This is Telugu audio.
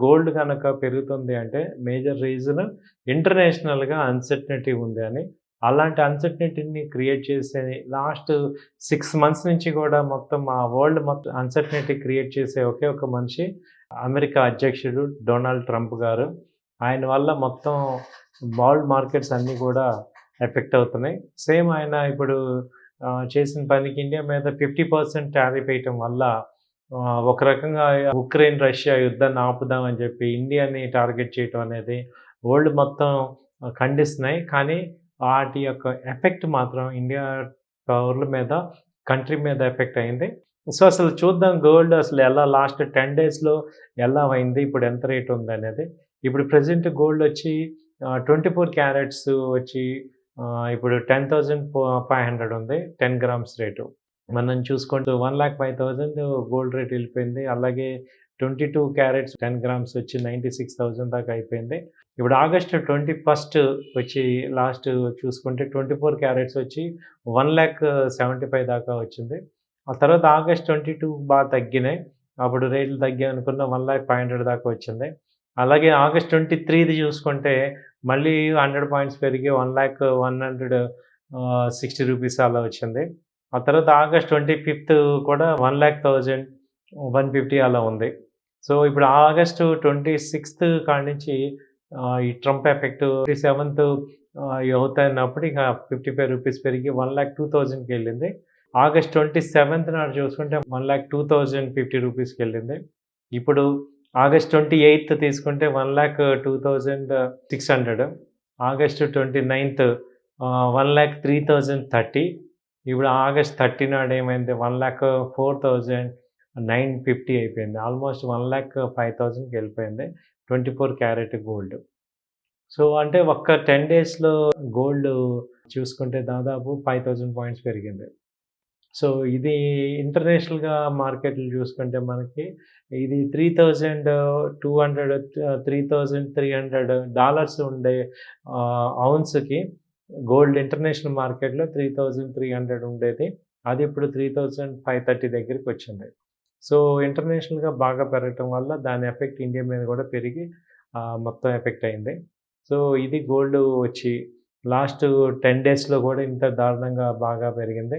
గోల్డ్ గనక పెరుగుతుంది అంటే మేజర్ రీజన్ ఇంటర్నేషనల్‌గా అన్‌సర్టెనిటీ ఉంది అని. అలాంటి అన్‌సర్టెనిటీని క్రియేట్ చేసే లాస్ట్ 6 మంత్స్ నుంచి కూడా మొత్తం వరల్డ్ మొత్తం అన్‌సర్టెనిటీ క్రియేట్ చేసే ఒకే ఒక మనిషి అమెరికా అధ్యక్షుడు డొనాల్డ్ ట్రంప్ గారు. ఆయన వల్ల మొత్తం వరల్డ్ మార్కెట్స్ అన్నీ కూడా ఎఫెక్ట్ అవుతున్నాయి. సేమ్ ఆయన ఇప్పుడు చేసిన పనికి ఇండియా మీద 50% టారిఫ్ ఏయటం వల్ల ఒక రకంగా ఉక్రెయిన్, రష్యా యుద్ధాన్ని ఆపుదామని చెప్పి ఇండియాని టార్గెట్ చేయటం అనేది వరల్డ్ మొత్తం ఖండిస్తున్నాయి. కానీ వాటి యొక్క ఎఫెక్ట్ మాత్రం ఇండియా పౌరుల మీద, కంట్రీ మీద ఎఫెక్ట్ అయింది. సో, అసలు చూద్దాం గోల్డ్ అసలు ఎలా లాస్ట్ 10 డేస్‌లో ఎలా అయింది? ఇప్పుడు ఎంత రేట్ ఉందనేది. ఇప్పుడు ప్రెజెంట్ గోల్డ్ వచ్చి 24 క్యారెట్స్ వచ్చి ఇప్పుడు 10,500 ఉంది. 10 గ్రామ్స్ రేటు. మనం చూసుకుంటూ 1,05,000 గోల్డ్ రేట్ ఎళ్ళిపోయింది. అలాగే 22 క్యారెట్స్ 10 గ్రామ్స్ వచ్చి 96,000 దాకా అయిపోయింది. ఇప్పుడు ఆగస్ట్ 21 వచ్చి లాస్ట్ చూసుకుంటే 24 క్యారెట్స్ వచ్చి 1,75,000 దాకా వచ్చింది. ఆ తర్వాత ఆగస్ట్ 22 తగ్గినాయి. అప్పుడు రేట్లు తగ్గాయనుకున్న 1,05,000 దాకా వచ్చింది. అలాగే ఆగస్ట్ 23ది చూసుకుంటే మళ్ళీ 100 పాయింట్స్ పెరిగి 1,160 రూపీస్ అలా వచ్చింది. ఆ తర్వాత ఆగస్ట్ 25 కూడా 1,00,000 150 అలా ఉంది. సో, ఇప్పుడు ఆగస్టు 26 కాడ్నుంచి ఈ ట్రంప్ ఎఫెక్ట్ 27థ్ అవుతున్నప్పుడు ఇక 55 రూపీస్ పెరిగి 1,02,000కెళ్ళింది. ఆగస్ట్ 27థ్ నాడు చూసుకుంటే 1,02,050 రూపీస్‌కెళ్ళింది. ఇప్పుడు ఆగస్ట్ 28 తీసుకుంటే 1,02,600. ఆగస్ట్ 29 1,03,030. ఇప్పుడు ఆగస్ట్ 30 నాడు ఏమైంది 1,04,950 అయిపోయింది. ఆల్మోస్ట్ 1,05,000కి వెళ్ళిపోయింది. 24 క్యారెట్ గోల్డ్. సో, అంటే ఒక్క 10 డేస్‌లో గోల్డ్ చూసుకుంటే దాదాపు 5,000 పాయింట్స్ పెరిగింది. సో, ఇది ఇంటర్నేషనల్‌గా మార్కెట్‌లు చూసుకుంటే మనకి ఇది 3,200 3,300 డాలర్స్ ఉండే ఔన్స్‌కి గోల్డ్ ఇంటర్నేషనల్ మార్కెట్‌లో 3,300 ఉండేది. అది ఇప్పుడు 3,530 దగ్గరికొచ్చింది. సో, ఇంటర్నేషనల్‌గా బాగా పెరగటం వల్ల దాని ఎఫెక్ట్ ఇండియా మీద కూడా పెరిగి మొత్తం ఎఫెక్ట్ అయింది. సో, ఇది గోల్డ్ వచ్చి లాస్ట్ 10 డేస్‌లో కూడా ఇంత దారుణంగా బాగా పెరిగింది.